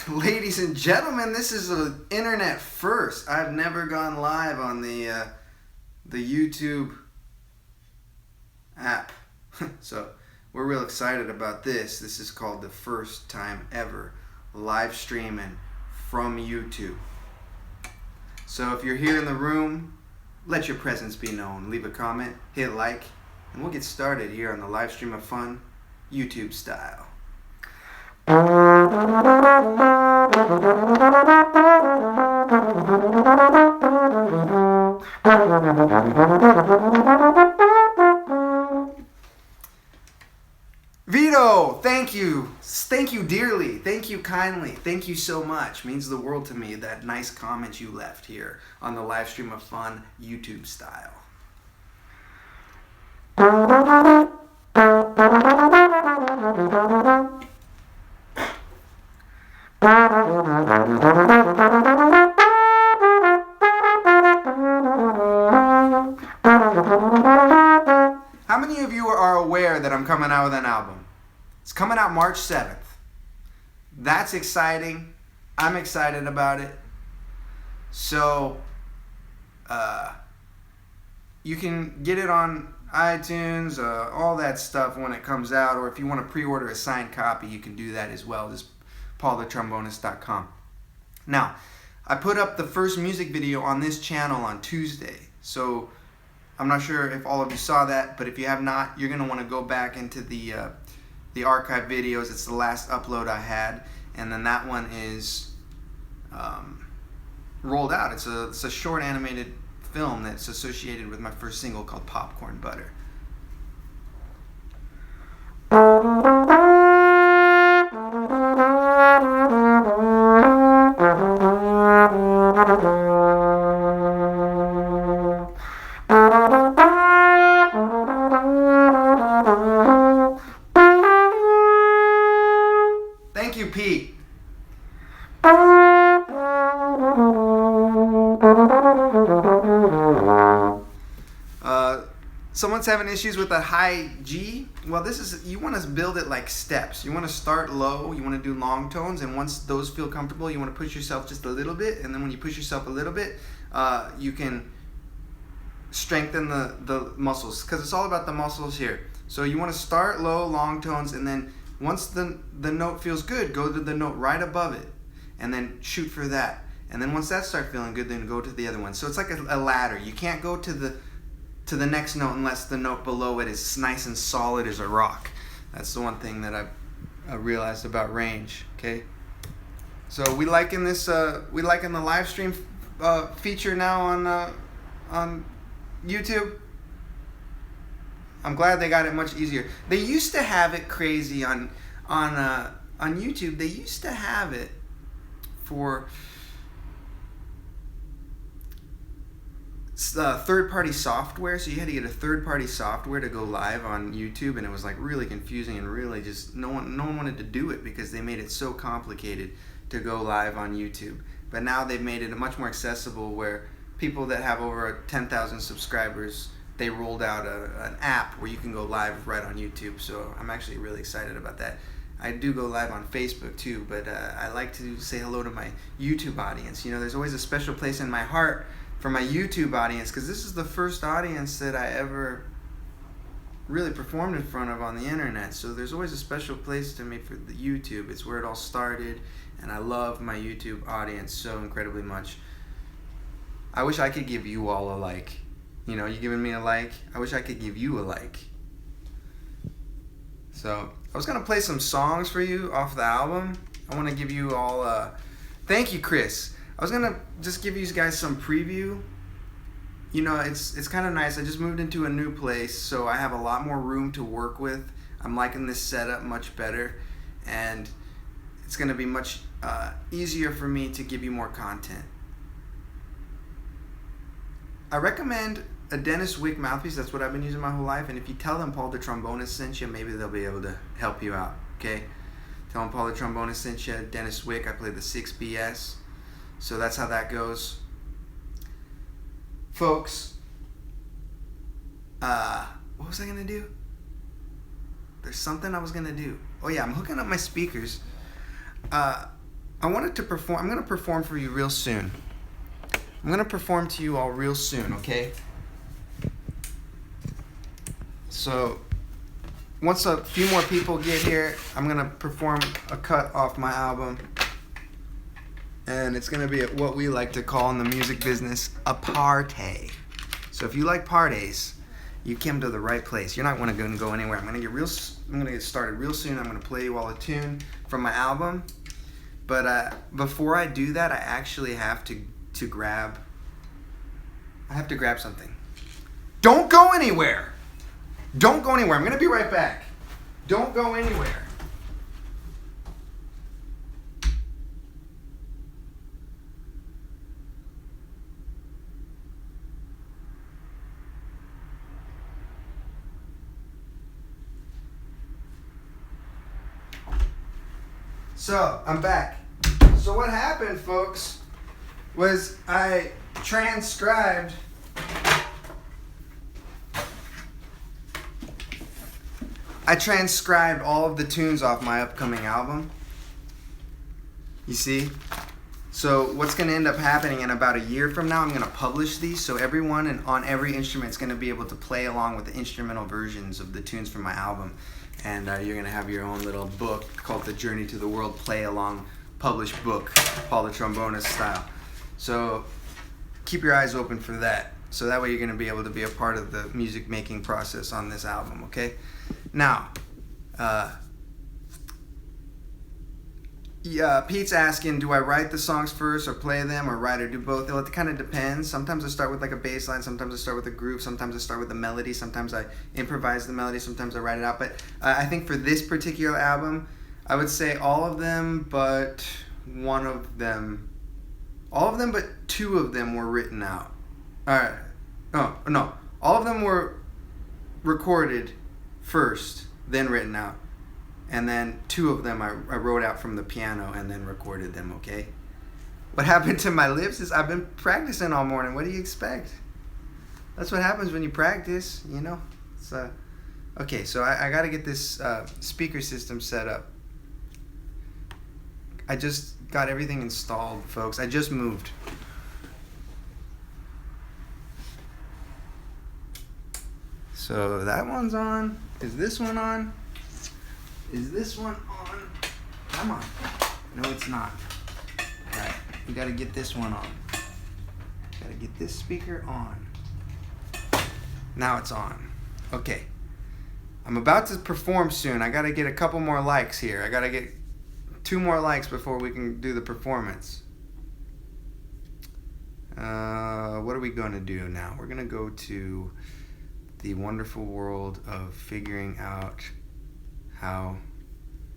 Ladies and gentlemen, this is an internet first. I've never gone live on the YouTube app. So we're real excited about this. This is called the first time ever live streaming from YouTube. So if you're here in the room, let your presence be known. Leave a comment, hit like, and we'll get started here on the live stream of fun, YouTube style. Vito, thank you. Thank you dearly. Thank you kindly. Thank you so much. Means the world to me, that nice comment you left here on the live stream of fun, YouTube style. How many of you are aware that I'm coming out with an album? It's coming out March 7th. That's exciting. I'm excited about it. So, you can get it on iTunes, all that stuff when it comes out, or if you want to pre-order a signed copy, you can do that as well. Just paulthetrombonist.com. Now, I put up the first music video on this channel on Tuesday, so I'm not sure if all of you saw that, but if you have not, you're going to want to go back into the archive videos. It's the last upload I had, and then that one is rolled out. It's a short animated film that's associated with my first single called Popcorn Butter. Thank you, Pete. Someone's having issues with a high G. Well, you want to build it like steps. You want to start low, you want to do long tones, and once those feel comfortable, you want to push yourself just a little bit, and then when you push yourself a little bit, you can strengthen the muscles, because it's all about the muscles here. So you want to start low, long tones, and then once the note feels good, go to the note right above it, and then shoot for that. And then once that starts feeling good, then go to the other one. So it's like a ladder. You can't go to the next note unless the note below it is nice and solid as a rock. That's the one thing that I realized about range. Okay. So we liking this. We liking the live stream feature now on YouTube. I'm glad they got it much easier. They used to have it crazy on YouTube. They used to have it for third-party software, so you had to get a third-party software to go live on YouTube, and it was like really confusing and really just no one wanted to do it because they made it so complicated to go live on YouTube. But now they've made it much more accessible, where people that have over 10,000 subscribers, they rolled out an app where you can go live right on YouTube. So I'm actually really excited about that. I do go live on Facebook too, but I like to say hello to my YouTube audience. You know, there's always a special place in my heart for my YouTube audience, because this is the first audience that I ever really performed in front of on the internet. So there's always a special place to me for the YouTube. It's where it all started, and I love my YouTube audience so incredibly much. I wish I could give you all a like. You know, you giving me a like? I wish I could give you a like. So I was gonna play some songs for you off the album. I want to give you all thank you, Chris. I was gonna just give you guys some preview. You know, it's kind of nice. I just moved into a new place, so I have a lot more room to work with. I'm liking this setup much better, and it's gonna be much easier for me to give you more content. I recommend a Dennis Wick mouthpiece. That's what I've been using my whole life, and if you tell them Paul the Trombonist sent you, maybe they'll be able to help you out. Okay, tell them Paul the Trombonist sent you. Dennis Wick. I play the 6BS. So that's how that goes. Folks, what was I going to do? There's something I was going to do. Oh yeah, I'm hooking up my speakers. I wanted to perform. I'm gonna perform for you real soon. I'm gonna perform to you all real soon, okay? So once a few more people get here, I'm gonna perform a cut off my album, and it's gonna be what we like to call in the music business a party. So if you like parties, you came to the right place. You're not gonna go anywhere. I'm gonna get started real soon. I'm gonna play you all a tune from my album. But before I do that, I actually have to grab something. Don't go anywhere. Don't go anywhere. I'm gonna be right back. Don't go anywhere. So, I'm back. So what happened, folks, was I transcribed all of the tunes off my upcoming album. You see? So what's going to end up happening in about a year from now, I'm going to publish these, so everyone on every instrument is going to be able to play along with the instrumental versions of the tunes from my album. And you're going to have your own little book called The Journey to the World Play Along published book, Paul the Trombonist style. So keep your eyes open for that. So that way you're going to be able to be a part of the music making process on this album, okay? Now, Pete's asking, do I write the songs first or play them or write or do both? It kind of depends. Sometimes I start with like a bass line, sometimes I start with a groove, sometimes I start with a melody, sometimes I improvise the melody, sometimes I write it out. But I think for this particular album, I would say all of them but two of them were written out. Alright. Oh, no. All of them were recorded first, then written out. And then two of them I wrote out from the piano and then recorded them, okay? What happened to my lips is I've been practicing all morning. What do you expect? That's what happens when you practice, you know? Okay, so I got to get this speaker system set up. I just got everything installed, folks. I just moved. So that one's on. Is this one on? Is this one on? Come on. No, it's not. Alright, we gotta get this one on. Gotta get this speaker on. Now it's on. Okay. I'm about to perform soon. I gotta get a couple more likes here. I gotta get 2 more likes before we can do the performance. What are we gonna do now? We're gonna go to the wonderful world of figuring out how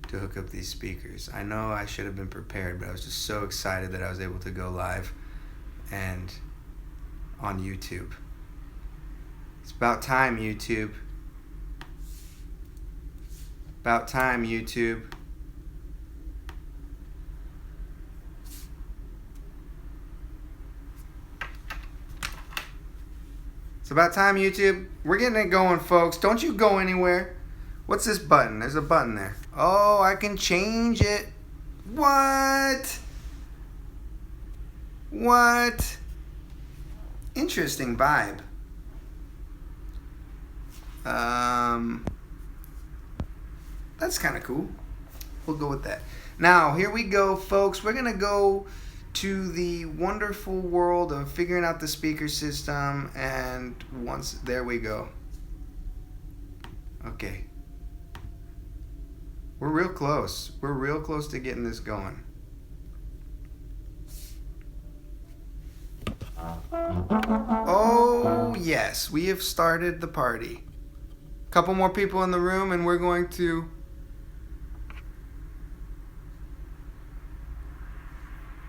to hook up these speakers. I know I should have been prepared, but I was just so excited that I was able to go live and on YouTube. It's about time, YouTube. About time, YouTube. It's about time, YouTube. We're getting it going, folks. Don't you go anywhere. What's this button? There's a button there. Oh, I can change it. What? What? Interesting vibe. That's kind of cool. We'll go with that. Now, here we go, folks. We're going to go to the wonderful world of figuring out the speaker system, and there we go. Okay. We're real close. We're real close to getting this going. Oh, yes. We have started the party. Couple more people in the room and we're going to...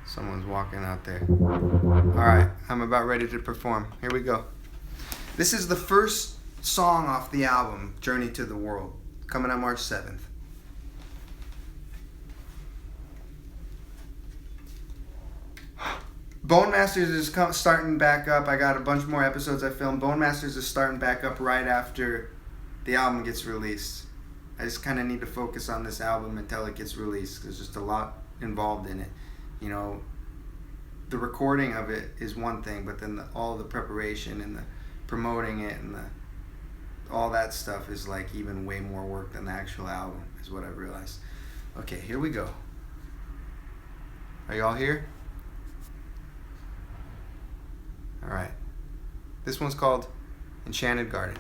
Someone's walking out there. Alright, I'm about ready to perform. Here we go. This is the first song off the album, Journey to the World, coming out March 7th. Bone Masters is starting back up. I got a bunch more episodes I filmed. Bone Masters is starting back up right after the album gets released. I just kind of need to focus on this album until it gets released. There's just a lot involved in it. You know, the recording of it is one thing, but then all the preparation and the promoting it and all that stuff is like even way more work than the actual album, is what I've realized. Okay, here we go. Are y'all here? All right. This one's called Enchanted Garden.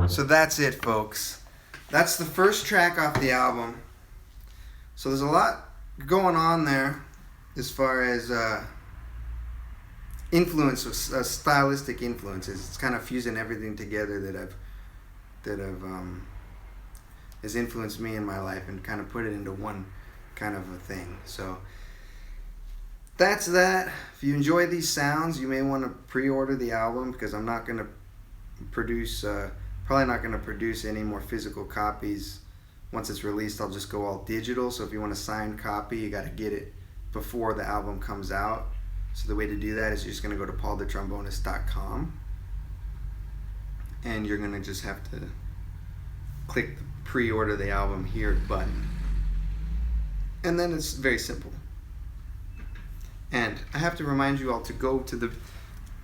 So that's it, folks. That's the first track off the album. So there's a lot going on there as far as stylistic influences. It's kind of fusing everything together that has influenced me in my life and kind of put it into one kind of a thing. So that's that. If you enjoy these sounds, you may want to pre-order the album, because I'm not going to produce probably not going to produce any more physical copies. Once it's released, I'll just go all digital. So if you want a signed copy, you got to get it before the album comes out. So the way to do that is you're just going to go to paulthetrombonist.com, and you're going to just have to click the pre-order the album here button. And then it's very simple. And I have to remind you all to go to the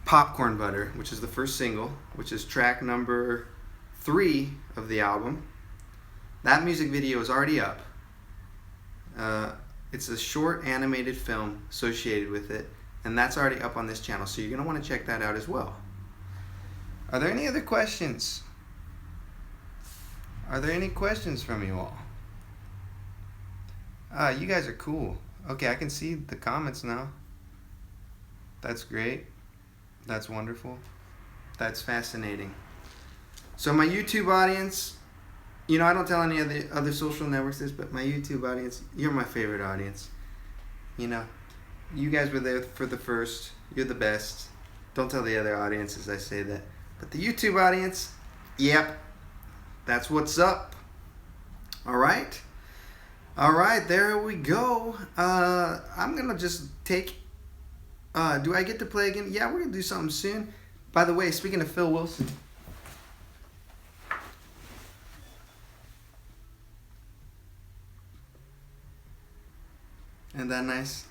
Popcorn Butter, which is the first single, which is track number 3 of the album. That music video is already up. It's a short animated film associated with it, and that's already up on this channel, so you're going to want to check that out as well. Are there any other questions? Are there any questions from you all? You guys are cool. Okay, I can see the comments now. That's great. That's wonderful. That's fascinating. So my YouTube audience, you know, I don't tell any of the other social networks this, but my YouTube audience, you're my favorite audience. You know, you guys were there for the first. You're the best. Don't tell the other audiences I say that. But the YouTube audience, yep, that's what's up. All right? All right, there we go. I'm going to just take... do I get to play again? Yeah, we're going to do something soon. By the way, speaking of Phil Wilson... Isn't that nice?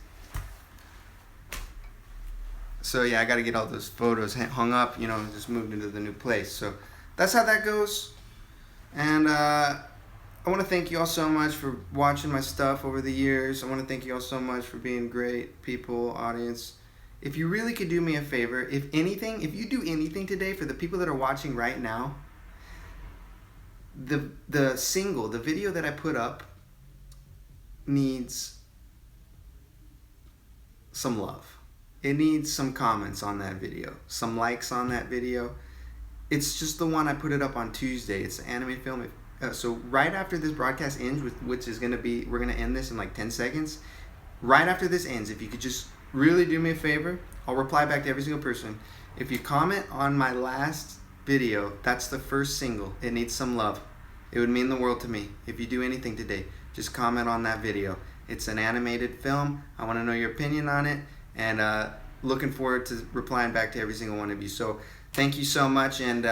So yeah, I got to get all those photos hung up, you know, just moved into the new place. So that's how that goes. And I want to thank you all so much for watching my stuff over the years. I want to thank you all so much for being great people, audience. If you really could do me a favor, if you do anything today for the people that are watching right now, the video that I put up needs some love. It needs some comments on that video, some likes on that video. It's just the one I put it up on Tuesday. It's an anime film. So right after this broadcast ends, which is going to be, we're going to end this in like 10 seconds. Right after this ends, if you could just really do me a favor, I'll reply back to every single person. If you comment on my last video, that's the first single. It needs some love. It would mean the world to me. If you do anything today, just comment on that video. It's an animated film. I want to know your opinion on it. And looking forward to replying back to every single one of you. So thank you so much, and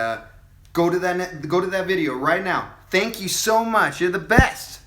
go to that video right now. Thank you so much. You're the best.